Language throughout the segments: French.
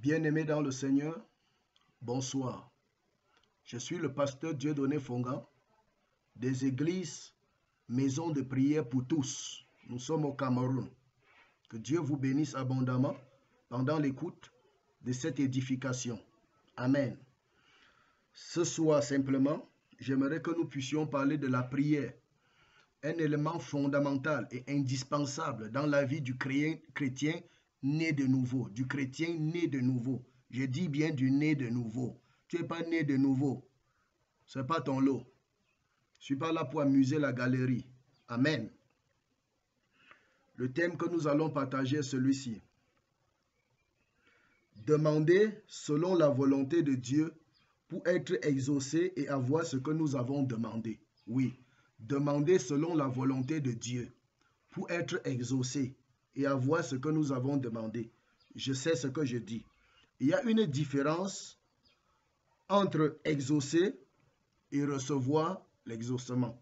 Bien-aimés dans le Seigneur, bonsoir. Je suis le pasteur Dieudonné Fongan des églises Maison de prière pour tous. Nous sommes au Cameroun. Que Dieu vous bénisse abondamment pendant l'écoute de cette édification. Amen. Ce soir simplement, j'aimerais que nous puissions parler de la prière, un élément fondamental et indispensable dans la vie du chrétien né de nouveau, du chrétien né de nouveau. Je dis bien du né de nouveau. Tu n'es pas né de nouveau. Ce n'est pas ton lot. Je ne suis pas là pour amuser la galerie. Amen. Le thème que nous allons partager est celui-ci. Demander selon la volonté de Dieu pour être exaucé et avoir ce que nous avons demandé. Oui, demander selon la volonté de Dieu pour être exaucé et avoir ce que nous avons demandé. Je sais ce que je dis. Il y a une différence entre exaucer et recevoir l'exaucement.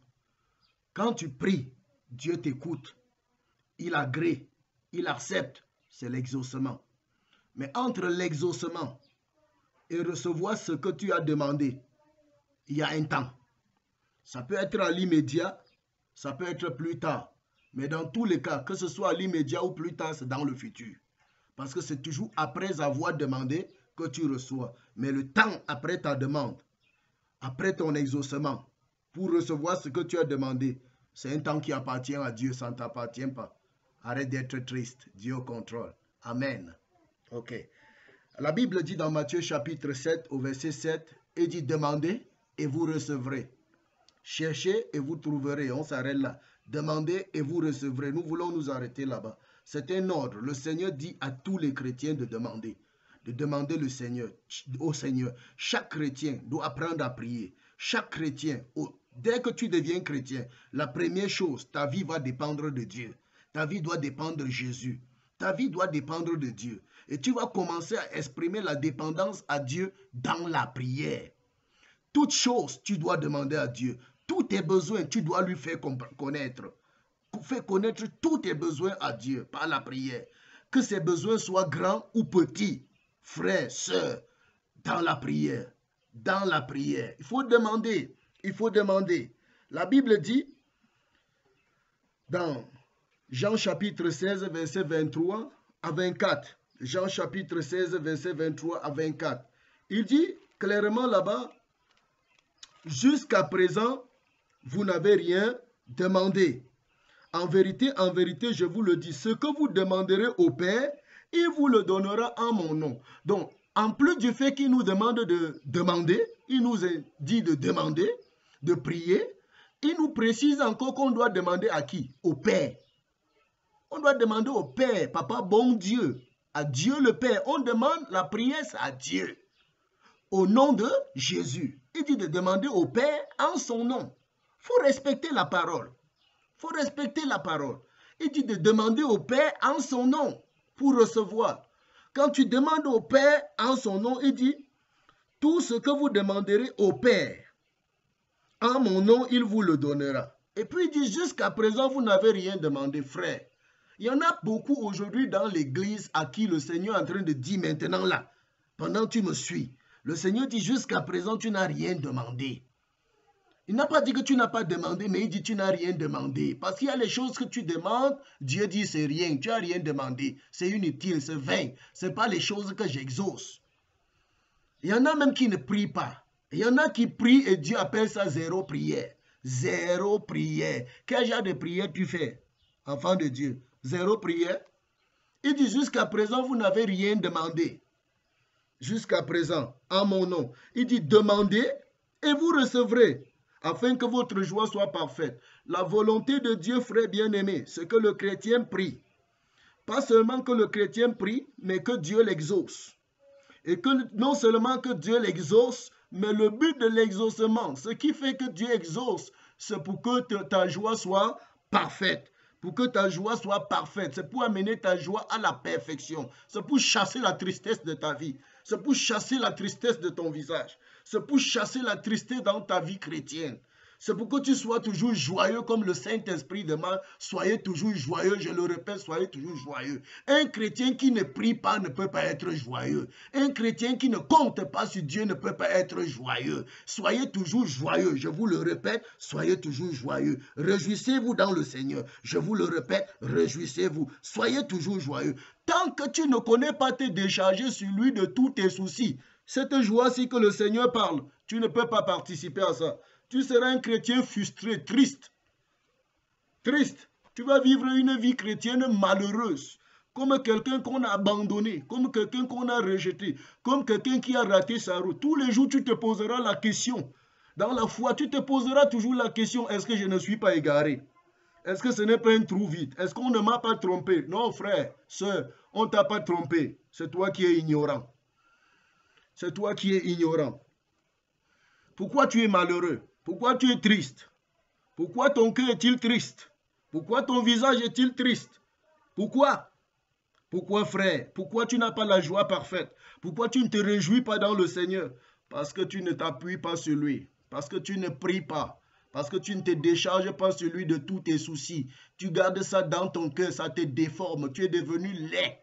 Quand tu pries, Dieu t'écoute, il agrée, il accepte, c'est l'exaucement. Mais entre l'exaucement et recevoir ce que tu as demandé, il y a un temps. Ça peut être à l'immédiat, ça peut être plus tard. Mais dans tous les cas, que ce soit à l'immédiat ou plus tard, c'est dans le futur. Parce que c'est toujours après avoir demandé que tu reçois. Mais le temps après ta demande, après ton exaucement, pour recevoir ce que tu as demandé, c'est un temps qui appartient à Dieu, ça ne t'appartient pas. Arrête d'être triste, Dieu contrôle. Amen. Ok. La Bible dit dans Matthieu chapitre 7 au verset 7, et dit demandez et vous recevrez. Cherchez et vous trouverez. On s'arrête là. Demandez et vous recevrez. Nous voulons nous arrêter là-bas. C'est un ordre. Le Seigneur dit à tous les chrétiens de demander le Seigneur, au Seigneur. Chaque chrétien doit apprendre à prier. Chaque chrétien, dès que tu deviens chrétien, la première chose, ta vie va dépendre de Dieu. Ta vie doit dépendre de Jésus. Ta vie doit dépendre de Dieu. Et tu vas commencer à exprimer la dépendance à Dieu dans la prière. Toute chose, tu dois demander à Dieu. Tous tes besoins, tu dois lui faire connaître. Fais connaître tous tes besoins à Dieu par la prière. Que ces besoins soient grands ou petits, frères, sœurs, dans la prière. Dans la prière. Il faut demander. Il faut demander. La Bible dit, dans Jean chapitre 16, verset 23 à 24. Jean chapitre 16, verset 23 à 24. Il dit clairement là-bas, jusqu'à présent, vous n'avez rien demandé. En vérité, je vous le dis, ce que vous demanderez au Père, il vous le donnera en mon nom. Donc, en plus du fait qu'il nous demande de demander, il nous dit de demander, de prier, il nous précise encore qu'on doit demander à qui? Au Père. On doit demander au Père, Papa bon Dieu, à Dieu le Père. On demande la prière à Dieu, au nom de Jésus. Il dit de demander au Père en son nom. Il faut respecter la parole. Il faut respecter la parole. Il dit de demander au Père en son nom pour recevoir. Quand tu demandes au Père en son nom, il dit, tout ce que vous demanderez au Père, en mon nom, il vous le donnera. Et puis il dit, jusqu'à présent, vous n'avez rien demandé, frère. Il y en a beaucoup aujourd'hui dans l'église à qui le Seigneur est en train de dire maintenant là, pendant que tu me suis. Le Seigneur dit, jusqu'à présent, tu n'as rien demandé. Il n'a pas dit que tu n'as pas demandé, mais il dit tu n'as rien demandé. Parce qu'il y a les choses que tu demandes, Dieu dit c'est rien, tu n'as rien demandé. C'est inutile, c'est vain. Ce n'est pas les choses que j'exauce. Il y en a même qui ne prient pas. Il y en a qui prient et Dieu appelle ça zéro prière. Zéro prière. Quel genre de prière tu fais, enfant de Dieu? Zéro prière. Il dit jusqu'à présent vous n'avez rien demandé. Jusqu'à présent, en mon nom. Il dit demandez et vous recevrez, afin que votre joie soit parfaite. La volonté de Dieu, frère bien-aimé, c'est que le chrétien prie. Pas seulement que le chrétien prie, mais que Dieu l'exauce. Et que non seulement que Dieu l'exauce, mais le but de l'exaucement, ce qui fait que Dieu exauce, c'est pour que ta joie soit parfaite. Pour que ta joie soit parfaite. C'est pour amener ta joie à la perfection. C'est pour chasser la tristesse de ta vie. C'est pour chasser la tristesse de ton visage. C'est pour chasser la tristesse dans ta vie chrétienne. C'est pour que tu sois toujours joyeux comme le Saint-Esprit demande. Soyez toujours joyeux, je le répète, soyez toujours joyeux. Un chrétien qui ne prie pas ne peut pas être joyeux. Un chrétien qui ne compte pas sur Dieu ne peut pas être joyeux. Soyez toujours joyeux, je vous le répète, soyez toujours joyeux. Réjouissez-vous dans le Seigneur. Je vous le répète, réjouissez-vous. Soyez toujours joyeux. Tant que tu ne connais pas te décharger sur lui de tous tes soucis, cette joie-ci que le Seigneur parle, tu ne peux pas participer à ça. Tu seras un chrétien frustré, triste. Triste. Tu vas vivre une vie chrétienne malheureuse. Comme quelqu'un qu'on a abandonné, comme quelqu'un qu'on a rejeté, comme quelqu'un qui a raté sa route. Tous les jours, tu te poseras la question. Dans la foi, tu te poseras toujours la question, est-ce que je ne suis pas égaré? Est-ce que ce n'est pas un trou vide? Est-ce qu'on ne m'a pas trompé? Non, frère, sœur, on ne t'a pas trompé. C'est toi qui es ignorant. C'est toi qui es ignorant. Pourquoi tu es malheureux? Pourquoi tu es triste? Pourquoi ton cœur est-il triste? Pourquoi ton visage est-il triste? Pourquoi? Pourquoi, frère? Pourquoi tu n'as pas la joie parfaite? Pourquoi tu ne te réjouis pas dans le Seigneur? Parce que tu ne t'appuies pas sur lui. Parce que tu ne pries pas. Parce que tu ne te décharges pas sur lui de tous tes soucis. Tu gardes ça dans ton cœur, ça te déforme. Tu es devenu laid.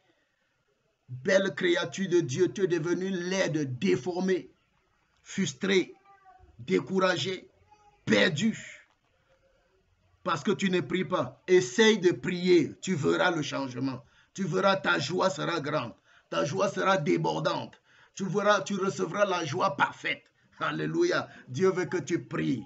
Belle créature de Dieu, tu es devenu laide, déformé, frustré, découragé, perdu. Parce que tu ne pries pas. Essaye de prier, tu verras le changement. Tu verras, ta joie sera grande. Ta joie sera débordante. Tu verras, tu recevras la joie parfaite. Alléluia. Dieu veut que tu pries.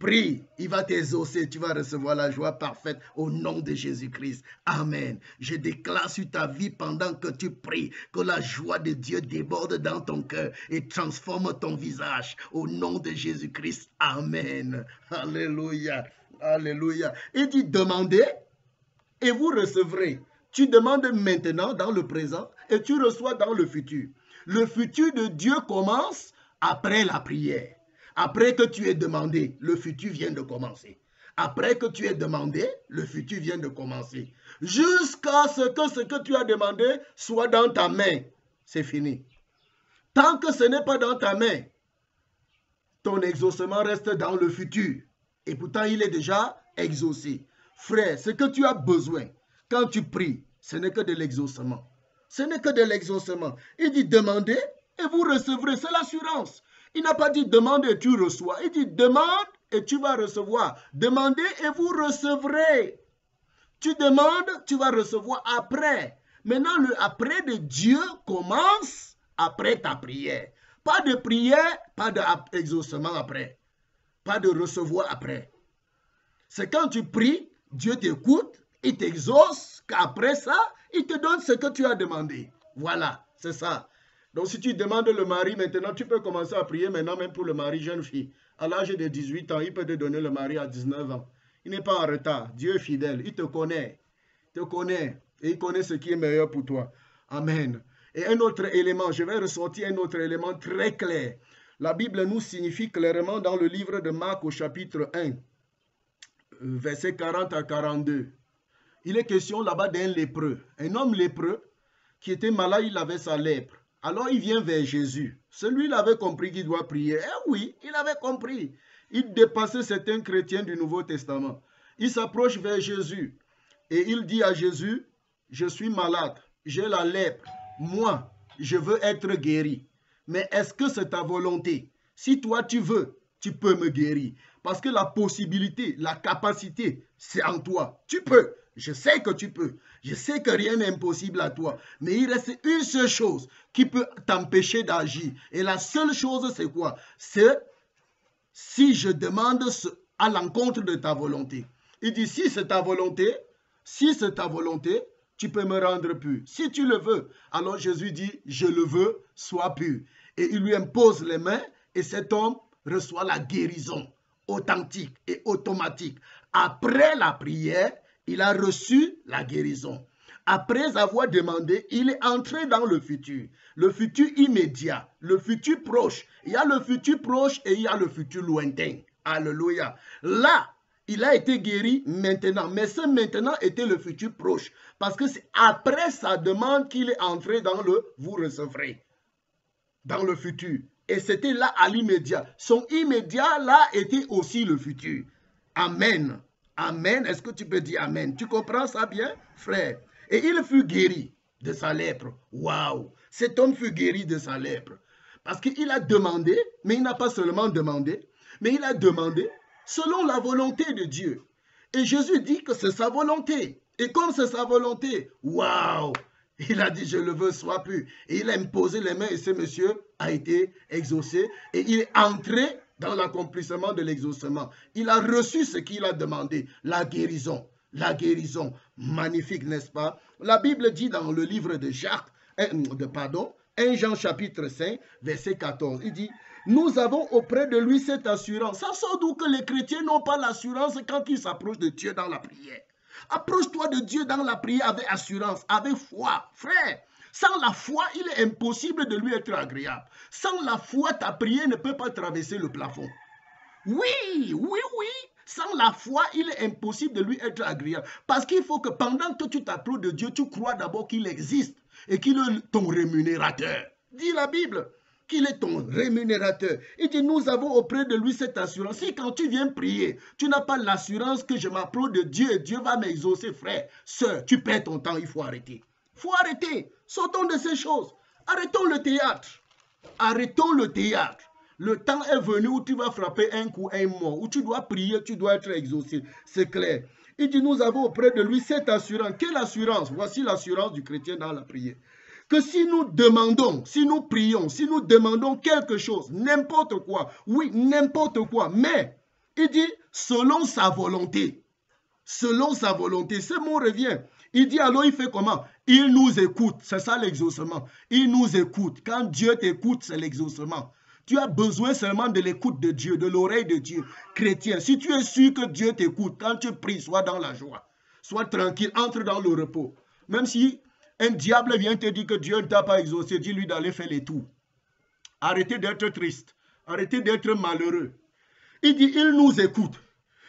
Prie, il va t'exaucer, tu vas recevoir la joie parfaite au nom de Jésus-Christ. Amen. Je déclare sur ta vie pendant que tu pries que la joie de Dieu déborde dans ton cœur et transforme ton visage au nom de Jésus-Christ. Amen. Alléluia. Alléluia. Il dit demandez et vous recevrez. Tu demandes maintenant dans le présent et tu reçois dans le futur. Le futur de Dieu commence après la prière. Après que tu aies demandé, le futur vient de commencer. Après que tu aies demandé, le futur vient de commencer. Jusqu'à ce que tu as demandé soit dans ta main. C'est fini. Tant que ce n'est pas dans ta main, ton exaucement reste dans le futur. Et pourtant, il est déjà exaucé. Frère, ce que tu as besoin, quand tu pries, ce n'est que de l'exaucement. Ce n'est que de l'exaucement. Il dit demandez et vous recevrez. C'est l'assurance. Il n'a pas dit demande et tu reçois. Il dit demande et tu vas recevoir. Demandez et vous recevrez. Tu demandes, tu vas recevoir après. Maintenant, le après de Dieu commence après ta prière. Pas de prière, pas d'exaucement après. Pas de recevoir après. C'est quand tu pries, Dieu t'écoute, il t'exauce, qu'après ça, il te donne ce que tu as demandé. Voilà, c'est ça. Donc si tu demandes le mari maintenant, tu peux commencer à prier maintenant même pour le mari jeune fille. À l'âge de 18 ans, il peut te donner le mari à 19 ans. Il n'est pas en retard. Dieu est fidèle. Il te connaît. Il te connaît. Et il connaît ce qui est meilleur pour toi. Amen. Et un autre élément, je vais ressortir un autre élément très clair. La Bible nous signifie clairement dans le livre de Marc au chapitre 1, versets 40 à 42. Il est question là-bas d'un lépreux. Un homme lépreux qui était malade, il avait sa lèpre. Alors il vient vers Jésus. Celui-là avait compris qu'il doit prier. Eh oui, il avait compris. Il dépassait certains chrétiens du Nouveau Testament. Il s'approche vers Jésus et il dit à Jésus, je suis malade, j'ai la lèpre. Moi, je veux être guéri. Mais est-ce que c'est ta volonté? Si toi tu veux, tu peux me guérir. Parce que la possibilité, la capacité, c'est en toi. Tu peux. Je sais que tu peux. Je sais que rien n'est impossible à toi. Mais il reste une seule chose qui peut t'empêcher d'agir. Et la seule chose, c'est quoi? C'est si je demande à l'encontre de ta volonté. Il dit, si c'est ta volonté, tu peux me rendre pur. Si tu le veux, alors Jésus dit, je le veux, sois pur. Et il lui impose les mains et cet homme reçoit la guérison authentique et automatique. Après la prière, il a reçu la guérison. Après avoir demandé, il est entré dans le futur immédiat, le futur proche. Il y a le futur proche et il y a le futur lointain. Alléluia. Là, il a été guéri maintenant. Mais ce maintenant était le futur proche. Parce que c'est après sa demande qu'il est entré dans le « vous recevrez ». Dans le futur. Et c'était là à l'immédiat. Son immédiat là était aussi le futur. Amen. Amen. Est-ce que tu peux dire Amen? Tu comprends ça bien, frère? Et il fut guéri de sa lèpre. Waouh! Cet homme fut guéri de sa lèpre. Parce qu'il a demandé, mais il n'a pas seulement demandé, mais il a demandé selon la volonté de Dieu. Et Jésus dit que c'est sa volonté. Et comme c'est sa volonté, waouh! Il a dit, je le veux, sois plus. Et il a imposé les mains et ce monsieur a été exaucé. Et il est entré dans l'accomplissement de l'exaucement. Il a reçu ce qu'il a demandé, la guérison. La guérison, magnifique, n'est-ce pas? La Bible dit dans le livre de Jacques, 1 Jean chapitre 5, verset 14, il dit, nous avons auprès de lui cette assurance. Ça sort d'où que les chrétiens n'ont pas l'assurance quand ils s'approchent de Dieu dans la prière. Approche-toi de Dieu dans la prière avec assurance, avec foi. Frère, sans la foi, il est impossible de lui être agréable. Sans la foi, ta prière ne peut pas traverser le plafond. Oui. Sans la foi, il est impossible de lui être agréable. Parce qu'il faut que pendant que tu t'approches de Dieu, tu crois d'abord qu'il existe et qu'il est ton rémunérateur. Dit la Bible qu'il est ton rémunérateur. Il dit, nous avons auprès de lui cette assurance. Si quand tu viens prier, tu n'as pas l'assurance que je m'approche de Dieu et Dieu va m'exaucer, frère, sœur, tu perds ton temps, il faut arrêter. Il faut arrêter. Sortons de ces choses. Arrêtons le théâtre. Arrêtons le théâtre. Le temps est venu où tu vas frapper un coup, un mort, où tu dois prier, tu dois être exaucé. C'est clair. Il dit, nous avons auprès de lui cette assurance. Quelle assurance? Voici l'assurance du chrétien dans la prière. Que si nous demandons, si nous prions, si nous demandons quelque chose, n'importe quoi, oui, n'importe quoi, mais il dit selon sa volonté. Selon sa volonté. Ce mot revient. Il dit alors il fait comment? Il nous écoute. C'est ça l'exaucement. Il nous écoute. Quand Dieu t'écoute, c'est l'exaucement. Tu as besoin seulement de l'écoute de Dieu, de l'oreille de Dieu. Chrétien, si tu es sûr que Dieu t'écoute, quand tu pries, sois dans la joie. Sois tranquille, entre dans le repos. Même si un diable vient te dire que Dieu ne t'a pas exaucé, dis-lui d'aller faire les tours. Arrêtez d'être triste. Arrêtez d'être malheureux. Il dit, il nous écoute.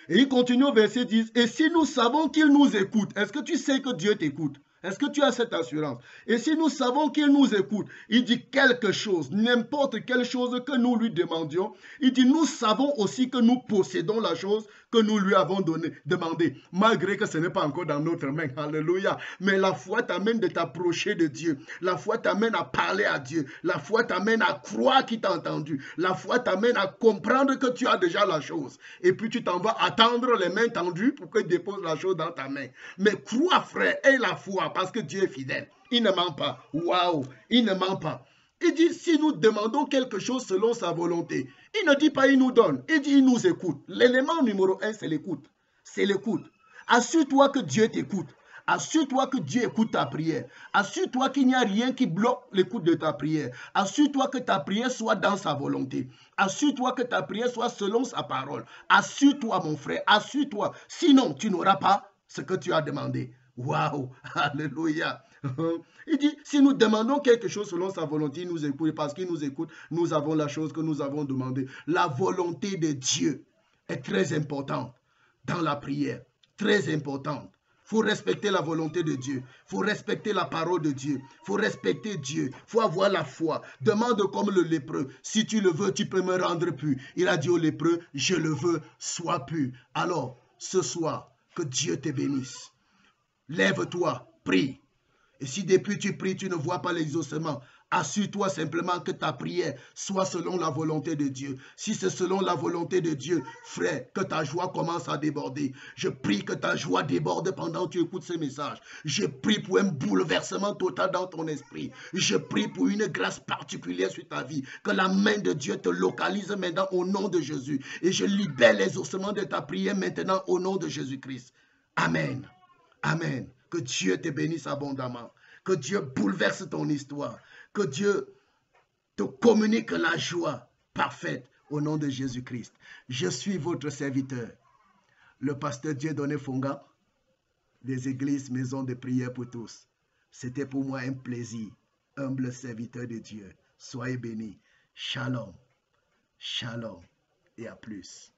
Et il continue au verset 10. Et si nous savons qu'il nous écoute, est-ce que tu sais que Dieu t'écoute? Est-ce que tu as cette assurance? Et si nous savons qu'il nous écoute, il dit quelque chose, n'importe quelle chose que nous lui demandions, il dit nous savons aussi que nous possédons la chose que nous lui avons demandé, malgré que ce n'est pas encore dans notre main. Alléluia. Mais la foi t'amène de t'approcher de Dieu. La foi t'amène à parler à Dieu. La foi t'amène à croire qu'il t'a entendu. La foi t'amène à comprendre que tu as déjà la chose. Et puis tu t'en vas attendre les mains tendues pour qu'il dépose la chose dans ta main. Mais crois, frère, aie la foi. Parce que Dieu est fidèle. Il ne ment pas. Waouh, il ne ment pas. Il dit, si nous demandons quelque chose selon sa volonté, il ne dit pas il nous donne. Il dit, il nous écoute. L'élément numéro 1, c'est l'écoute. C'est l'écoute. Assure-toi que Dieu t'écoute. Assure-toi que Dieu écoute ta prière. Assure-toi qu'il n'y a rien qui bloque l'écoute de ta prière. Assure-toi que ta prière soit dans sa volonté. Assure-toi que ta prière soit selon sa parole. Assure-toi, mon frère. Assure-toi. Sinon, tu n'auras pas ce que tu as demandé. Waouh, alléluia. Il dit, si nous demandons quelque chose selon sa volonté, il nous écoute. Parce qu'il nous écoute, nous avons la chose que nous avons demandé. La volonté de Dieu est très importante dans la prière. Très importante. Il faut respecter la volonté de Dieu. Il faut respecter la parole de Dieu. Il faut respecter Dieu. Il faut avoir la foi. Demande comme le lépreux. Si tu le veux, tu peux me rendre pur. Il a dit au lépreux, je le veux, sois pur. Alors, ce soir, que Dieu te bénisse. Lève-toi, prie. Et si depuis tu pries, tu ne vois pas l'exaucement, assure-toi simplement que ta prière soit selon la volonté de Dieu. Si c'est selon la volonté de Dieu, frère, que ta joie commence à déborder. Je prie que ta joie déborde pendant que tu écoutes ce message. Je prie pour un bouleversement total dans ton esprit. Je prie pour une grâce particulière sur ta vie. Que la main de Dieu te localise maintenant au nom de Jésus. Et je libère les ossements de ta prière maintenant au nom de Jésus-Christ. Amen. Amen. Que Dieu te bénisse abondamment. Que Dieu bouleverse ton histoire. Que Dieu te communique la joie parfaite au nom de Jésus-Christ. Je suis votre serviteur, le pasteur Dieudonné Fonga, des églises Maison de prière pour tous. C'était pour moi un plaisir, humble serviteur de Dieu. Soyez bénis. Shalom. Shalom et à plus.